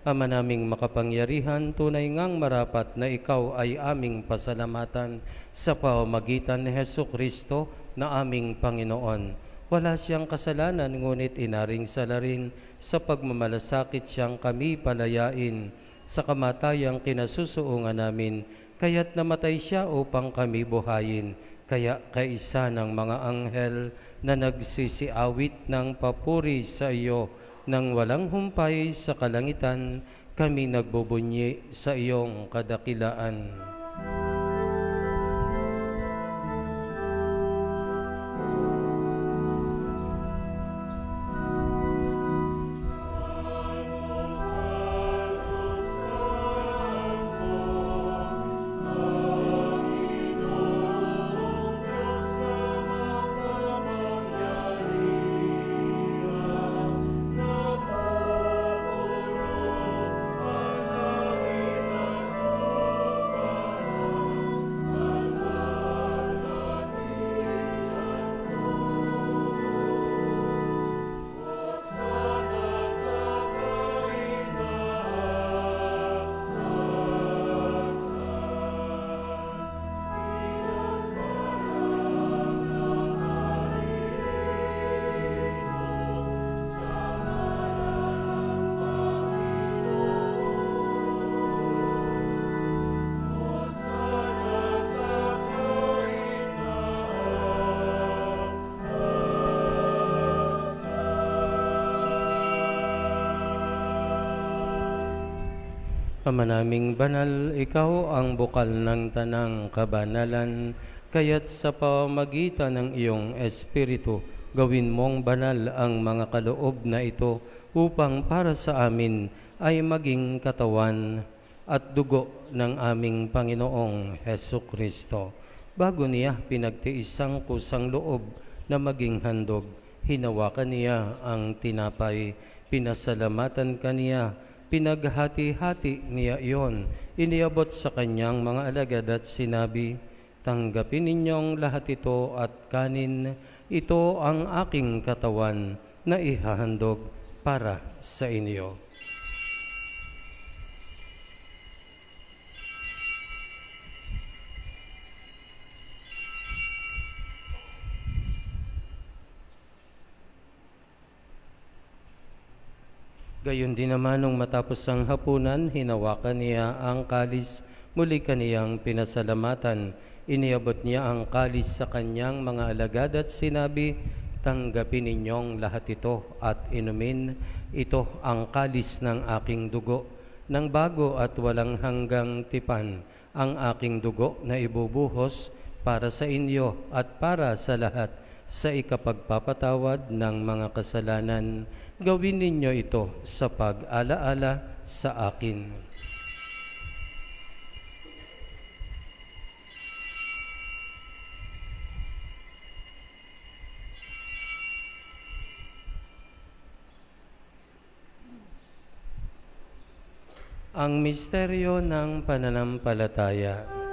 Ama naming makapangyarihan, tunay ngang marapat na ikaw ay aming pasalamatan sa pamamagitan ni Jesucristo na aming Panginoon. Wala siyang kasalanan, ngunit inaring sala rin sa pagmamalasakit siyang kami palayain sa kamatayang kinasusuungan namin, kaya't namatay siya upang kami buhayin. Kaya kaisa ng mga anghel na nagsisiawit ng papuri sa iyo nang walang humpay sa kalangitan, kami nagbubunyi sa iyong kadakilaan. Ama naming banal, ikaw ang bukal ng tanang kabanalan, kaya't sa pamamagitan ng iyong Espiritu, gawin mong banal ang mga kaloob na ito upang para sa amin ay maging katawan at dugo ng aming Panginoong Hesukristo. Bago niya pinagtiis ang kusang loob na maging handog, hinawakan niya ang tinapay, pinasalamatan kaniya, pinaghati-hati niya iyon, iniabot sa kanyang mga alagad at sinabi, tanggapin ninyong lahat ito at kanin, ito ang aking katawan na ihahandog para sa inyo. Gayon din naman nung matapos ang hapunan, hinawakan niya ang kalis, muli kaniyang pinasalamatan. Iniabot niya ang kalis sa kanyang mga alagad at sinabi, tanggapin ninyong lahat ito at inumin, ito ang kalis ng aking dugo, ng bago at walang hanggang tipan, ang aking dugo na ibubuhos para sa inyo at para sa lahat sa ikapagpapatawad ng mga kasalanan. Gawin ninyo ito sa pag-alaala sa akin. Ang misteryo ng pananampalataya.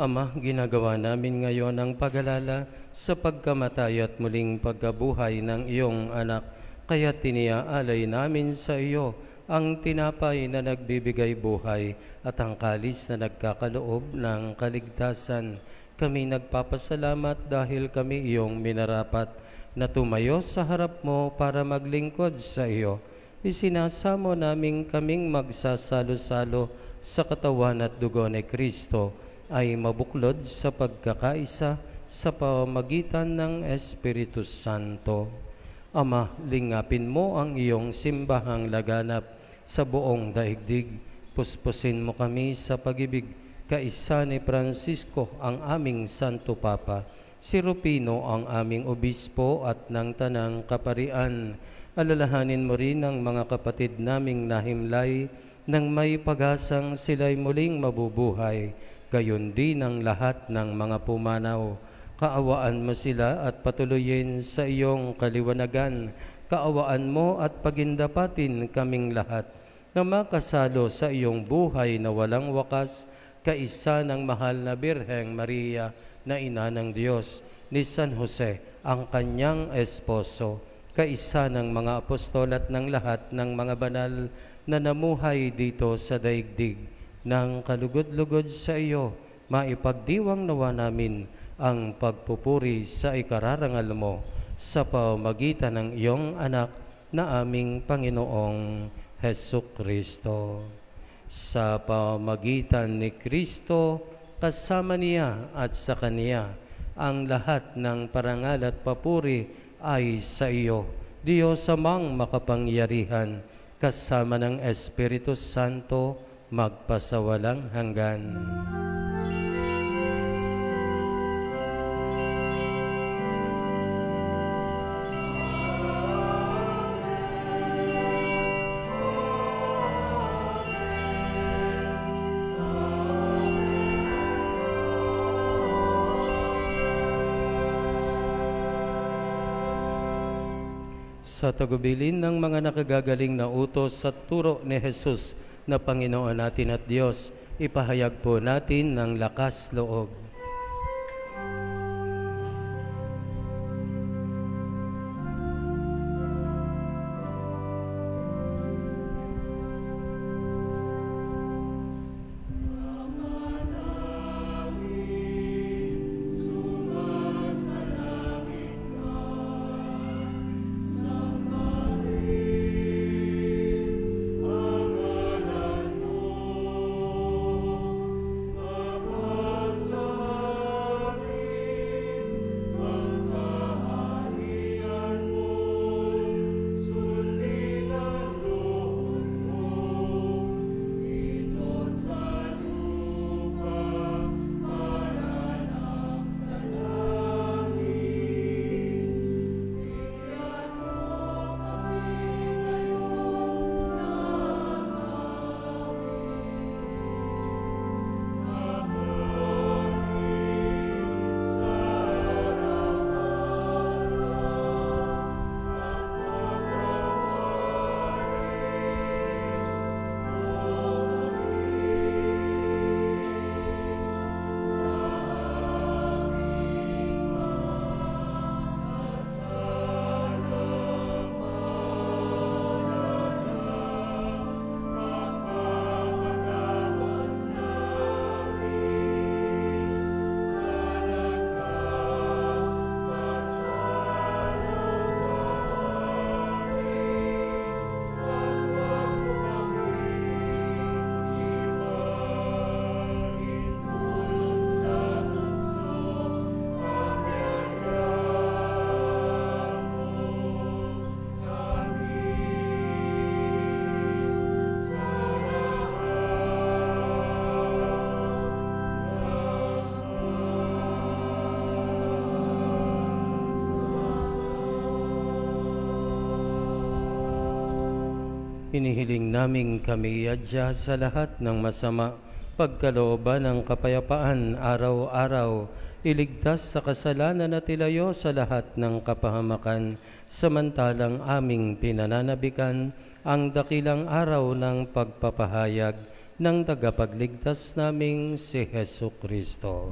Ama, ginagawa namin ngayon ang pag-alala sa pagkamatay at muling pagkabuhay ng iyong anak. Kaya tiniaalay namin sa iyo ang tinapay na nagbibigay buhay at ang kalis na nagkakaloob ng kaligtasan. Kami nagpapasalamat dahil kami iyong minarapat na tumayo sa harap mo para maglingkod sa iyo. Isinasamo namin kaming magsasalo-salo sa katawan at dugo ni Kristo ay mabuklod sa pagkakaisa sa pamamagitan ng Espiritu Santo. Ama, lingapin mo ang iyong simbahang laganap sa buong daigdig. Puspusin mo kami sa pag-ibig, kaisa ni Francisco ang aming Santo Papa, si Rufino ang aming obispo at ng Tanang Kaparian. Alalahanin mo rin ang mga kapatid naming nahimlay nang may pag-asang sila'y muling mabubuhay. Gayon din ang lahat ng mga pumanaw. Kaawaan mo sila at patuloyin sa iyong kaliwanagan. Kaawaan mo at pagindapatin kaming lahat na makasalo sa iyong buhay na walang wakas kaisa ng mahal na Birheng Maria na ina ng Diyos, ni San Jose, ang kanyang esposo, kaisa ng mga apostol at ng lahat ng mga banal na namuhay dito sa daigdig, ng kalugod-lugod sa iyo, maipagdiwang nawa namin ang pagpupuri sa ikararangal mo sa pamamagitan ng iyong anak na aming Panginoong Hesukristo. Sa pamamagitan ni Kristo, kasama niya at sa Kaniya, ang lahat ng parangal at papuri ay sa iyo, Diyos amang makapangyarihan, kasama ng Espiritu Santo, magpasawalang hanggan. Sa tagubilin ng mga nakagagaling na utos at turo ni Jesus na Panginoon natin at Diyos, ipahayag po natin ng lakas loob. Hinihiling naming kami adya sa lahat ng masama, pagkalooban ng kapayapaan araw-araw, iligtas sa kasalanan at ilayo sa lahat ng kapahamakan, samantalang aming pinananabikan ang dakilang araw ng pagpapahayag ng tagapagligtas naming si Hesukristo.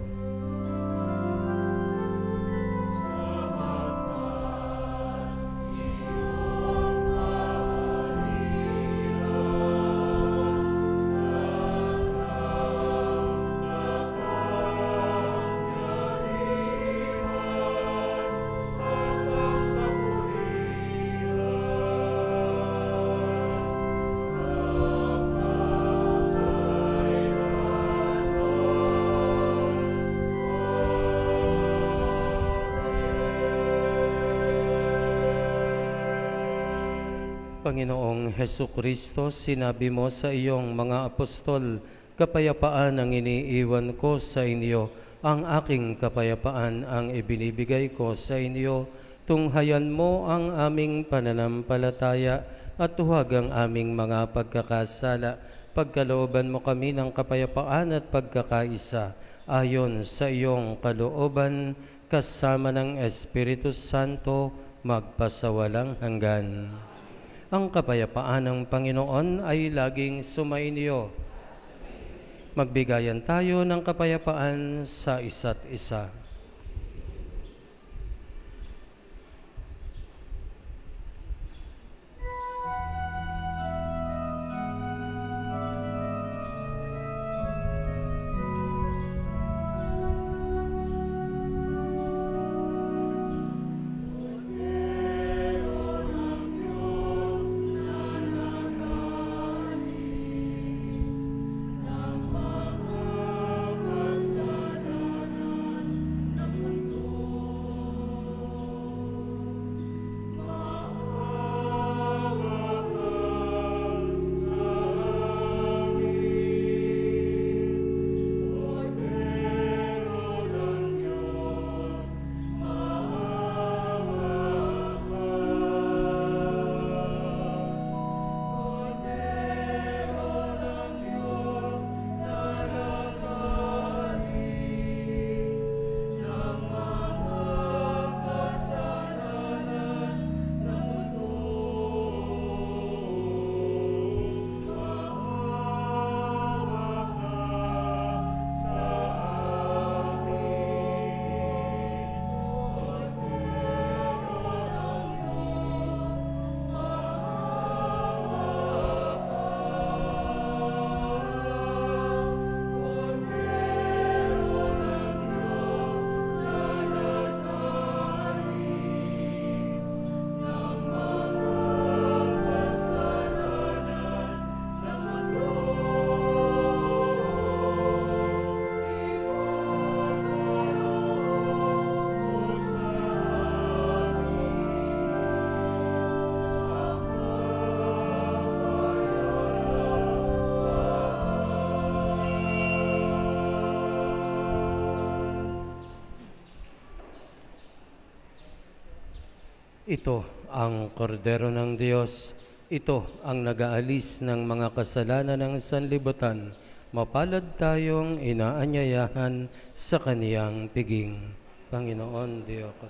Panginoong Hesukristo, sinabi mo sa iyong mga apostol, kapayapaan ang iniiwan ko sa inyo, ang aking kapayapaan ang ibinibigay ko sa inyo. Tunghayan mo ang aming pananampalataya at huwag ang aming mga pagkakasala. Pagkalooban mo kami ng kapayapaan at pagkakaisa, ayon sa iyong kalooban, kasama ng Espiritu Santo, magpasawalang hanggan. Ang kapayapaan ng Panginoon ay laging sumainyo. Magbigayan tayo ng kapayapaan sa isa't isa. Ito ang kordero ng Diyos. Ito ang nag-aalis ng mga kasalanan ng sanlibutan. Mapalad tayong inaanyayahan sa kaniyang piging. Panginoon, Diyos ko.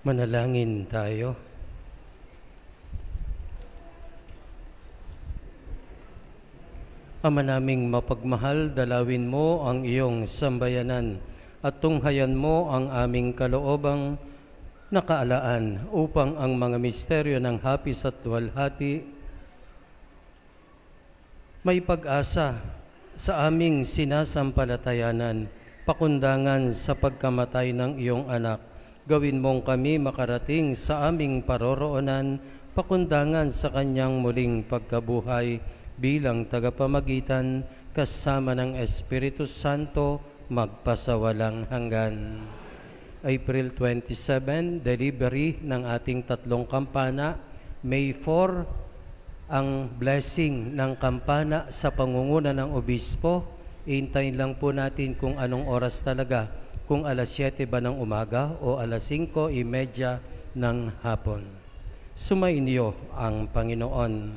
Manalangin tayo. Ama naming mapagmahal, dalawin mo ang iyong sambayanan at tunghayan mo ang aming kaloobang nakaalaan upang ang mga misteryo ng hapis at luwalhati may pag-asa sa aming sinasampalatayanan, pakundangan sa pagkamatay ng iyong anak. Gawin mong kami makarating sa aming paroroonan, pakundangan sa kanyang muling pagkabuhay bilang tagapamagitan kasama ng Espiritu Santo magpasawalang hanggan. April 27, delivery ng ating 3 kampana. May 4, ang blessing ng kampana sa pangunguna ng obispo. Ihintayin lang po natin kung anong oras talaga, kung alas 7 ba ng umaga o alas 5:30 ng hapon. Sumainyo ang Panginoon.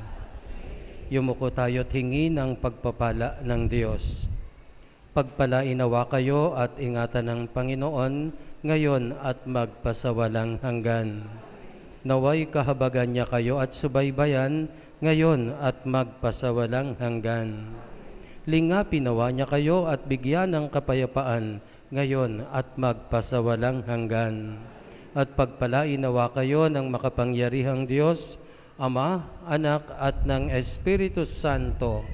Yumuko tayo at hingi ng pagpapala ng Diyos. Pagpalainawa kayo at ingatan ng Panginoon ngayon at magpasawalang hanggan. Naway kahabagan niya kayo at subaybayan ngayon at magpasawalang hanggan. Lingapin nawa niya kayo at bigyan ng kapayapaan ngayon at magpasawalang hanggan. At pagpalain nawa kayo ng makapangyarihang Diyos, Ama, Anak at ng Espiritu Santo.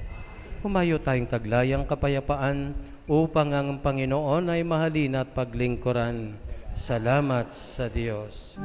Humayo tayong taglayang kapayapaan upang ang Panginoon ay mahalin at paglingkuran. Salamat sa Diyos.